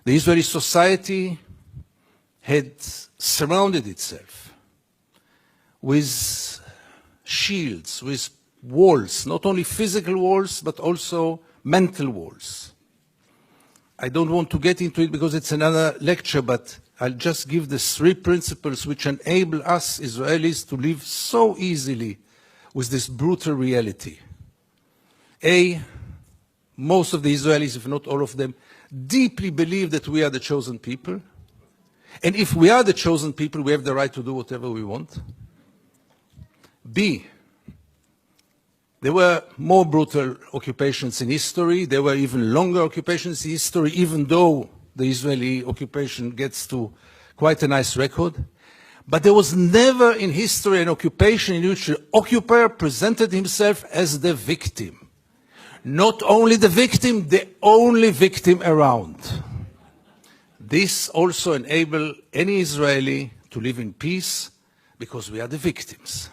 The Israeli society had surrounded itself with shields, with walls, not only physical walls, but also mental walls. I don't want to get into it because it's another lecture, but I'll just give the 3 principles which enable us Israelis to live so easily with this brutal reality. A, most of the Israelis, if not all of them, deeply believe that we are the chosen people. And if we are the chosen people, we have the right to do whatever we want. B, there were more brutal occupations in history. There were even longer occupations in history, even though the Israeli occupation gets to quite a nice record. But there was never in history an occupation in which the occupier presented himself as the victim. Not only the victim, the only victim around. This also enables any Israeli to live in peace because we are the victims.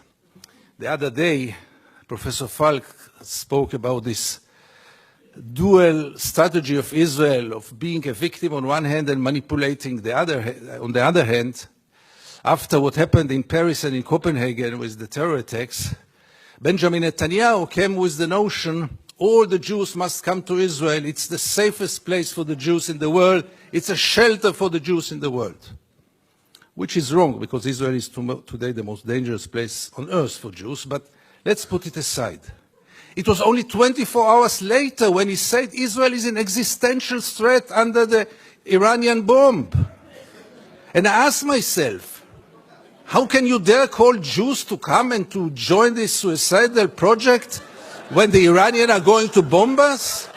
The other day, Professor Falk spoke about this dual strategy of Israel of being a victim on one hand and manipulating on the other hand. After what happened in Paris and in Copenhagen with the terror attacks, Benjamin Netanyahu came with the notion all the Jews must come to Israel. It's the safest place for the Jews in the world. It's a shelter for the Jews in the world. Which is wrong, because Israel is today the most dangerous place on earth for Jews, but let's put it aside. It was only 24 hours later when he said Israel is an existential threat under the Iranian bomb. And I asked myself, how can you dare call Jews to come and to join this suicidal project when the Iranians are going to bomb us?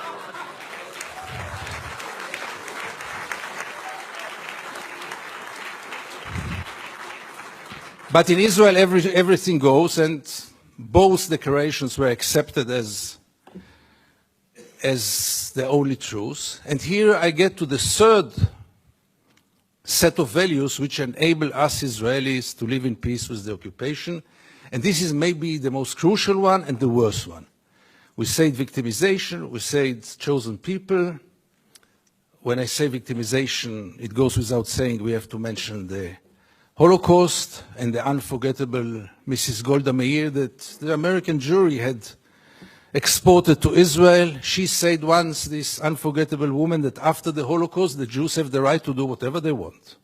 But in Israel, everything goes, and both declarations were accepted as the only truth. And here I get to the 3rd set of values which enable us Israelis to live in peace with the occupation. And this is maybe the most crucial one and the worst one. We say victimization, we say chosen people. When I say victimization, it goes without saying we have to mention the Holocaust and the unforgettable Mrs. Golda Meir that the American jury had exported to Israel. She said once, this unforgettable woman, that after the Holocaust, the Jews have the right to do whatever they want.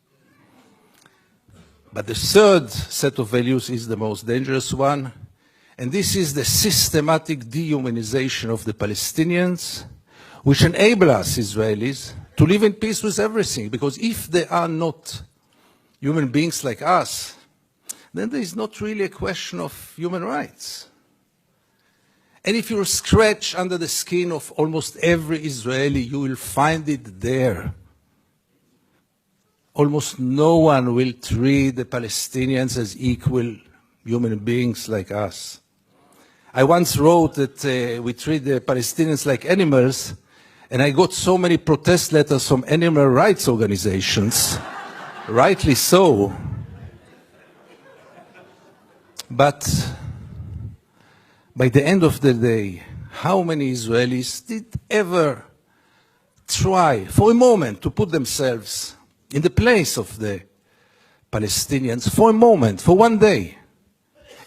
But the 3rd set of values is the most dangerous one, and this is the systematic dehumanization of the Palestinians, which enable us Israelis to live in peace with everything, because if they are not human beings like us, then there is not really a question of human rights. And if you scratch under the skin of almost every Israeli, you will find it there. Almost no one will treat the Palestinians as equal human beings like us. I once wrote that we treat the Palestinians like animals, and I got so many protest letters from animal rights organizations. Rightly so. But by the end of the day, how many Israelis did ever try for a moment to put themselves in the place of the Palestinians for a moment, for one day?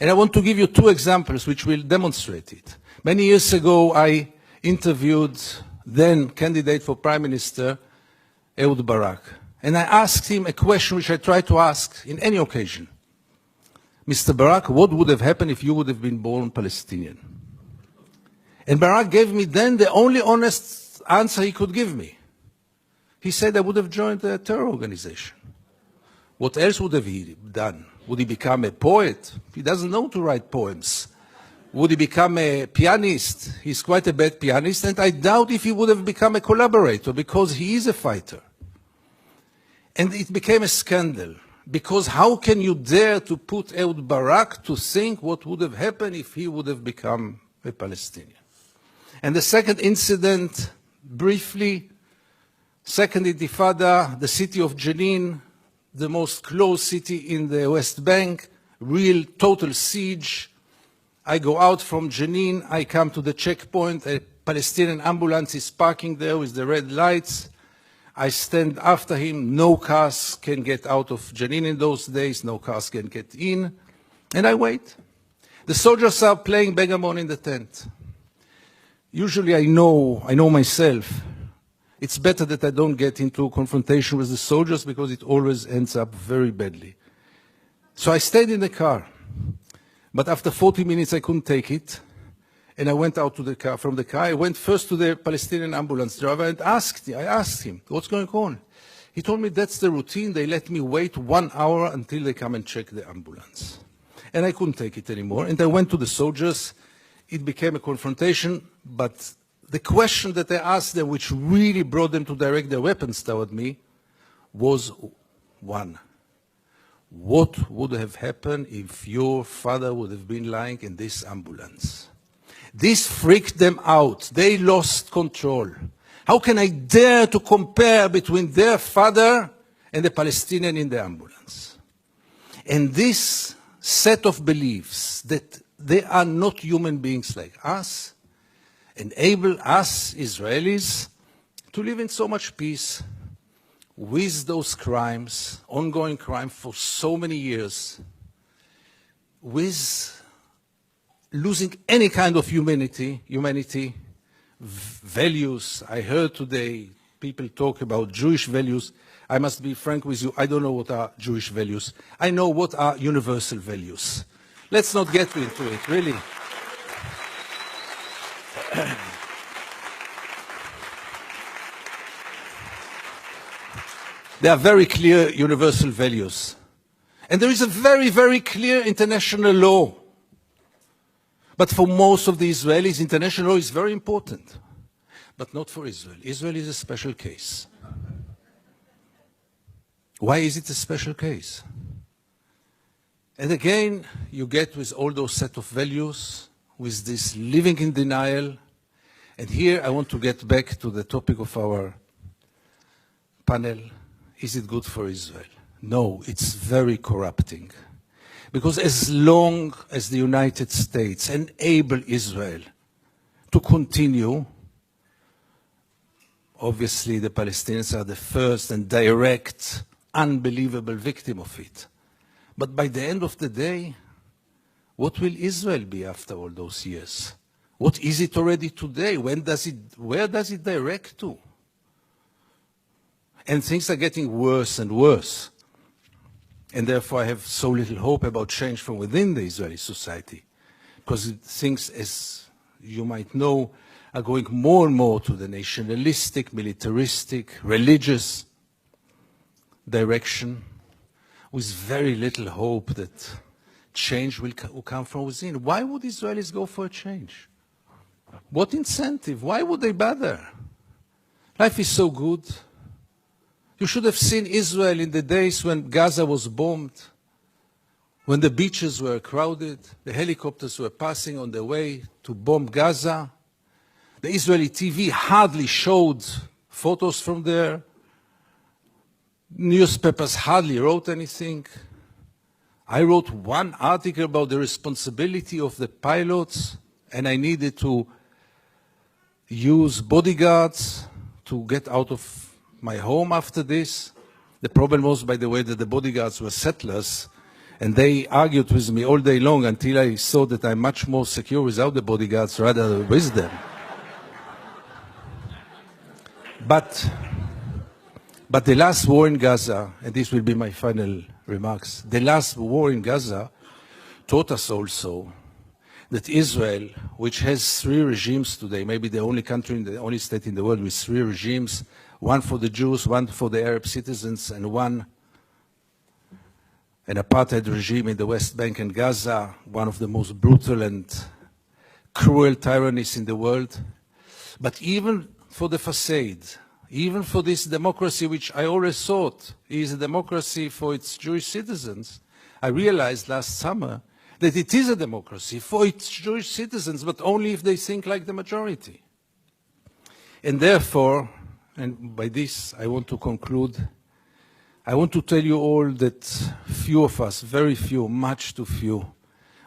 And I want to give you 2 examples which will demonstrate it. Many years ago, I interviewed then candidate for Prime Minister, Ehud Barak. And I asked him a question which I try to ask in any occasion. Mr. Barak, what would have happened if you would have been born Palestinian? And Barak gave me then the only honest answer he could give me. He said I would have joined a terror organization. What else would have he done? Would he become a poet? He doesn't know to write poems. Would he become a pianist? He's quite a bad pianist, and I doubt if he would have become a collaborator, because he is a fighter. And it became a scandal, because how can you dare to put Ehud Barak to think what would have happened if he would have become a Palestinian? And the second incident, briefly, Second Intifada, the city of Jenin, the most closed city in the West Bank, real total siege. I go out from Jenin, I come to the checkpoint, a Palestinian ambulance is parking there with the red lights. I stand after him. No cars can get out of Jenin in those days. No cars can get in. And I wait. The soldiers are playing backgammon in the tent. Usually I know myself. It's better that I don't get into a confrontation with the soldiers because it always ends up very badly. So I stayed in the car. But after 40 minutes I couldn't take it. And I went out to the car. From the car, I went first to the Palestinian ambulance driver and I asked him, what's going on? He told me that's the routine. They let me wait 1 hour until they come and check the ambulance. And I couldn't take it anymore. And I went to the soldiers. It became a confrontation. But the question that I asked them, which really brought them to direct their weapons toward me, was one. What would have happened if your father would have been lying in this ambulance? This freaked them out. They lost control. How can I dare to compare between their father and the Palestinian in the ambulance? And this set of beliefs that they are not human beings like us enable us Israelis to live in so much peace with those crimes, ongoing crime for so many years, with losing any kind of humanity, values. I heard today people talk about Jewish values. I must be frank with you, I don't know what are Jewish values. I know what are universal values. Let's not get into it, really. There are very clear universal values. And there is a very, very clear international law. But for most of the Israelis, international law is very important. But not for Israel. Israel is a special case. Why is it a special case? And again, you get with all those set of values, with this living in denial. And here I want to get back to the topic of our panel. Is it good for Israel? No, it's very corrupting. Because as long as the United States enable Israel to continue, obviously the Palestinians are the first and direct, unbelievable victim of it. But by the end of the day, what will Israel be after all those years? What is it already today? Where does it direct to? And things are getting worse and worse. And therefore I have so little hope about change from within the Israeli society. Because things, as you might know, are going more and more to the nationalistic, militaristic, religious direction, with very little hope that change will come from within. Why would Israelis go for a change? What incentive? Why would they bother? Life is so good. You should have seen Israel in the days when Gaza was bombed, when the beaches were crowded, the helicopters were passing on their way to bomb Gaza. The Israeli TV hardly showed photos from there. Newspapers hardly wrote anything. I wrote one article about the responsibility of the pilots, and I needed to use bodyguards to get out of my home after this. The problem was, by the way, that the bodyguards were settlers, and they argued with me all day long until I saw that I'm much more secure without the bodyguards rather than with them. But the last war in Gaza, and this will be my final remarks, the last war in Gaza taught us also that Israel, which has 3 regimes today, maybe the only country, the only state in the world with 3 regimes, one for the Jews, one for the Arab citizens, and an apartheid regime in the West Bank and Gaza, one of the most brutal and cruel tyrannies in the world. But even for the facade, even for this democracy, which I always thought is a democracy for its Jewish citizens, I realized last summer that it is a democracy for its Jewish citizens, but only if they think like the majority. And therefore, and by this I want to conclude, I want to tell you all that few of us, very few, much too few,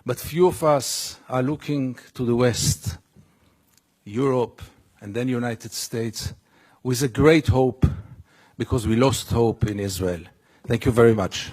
but few of us are looking to the West, Europe, and then United States, with a great hope because we lost hope in Israel. Thank you very much.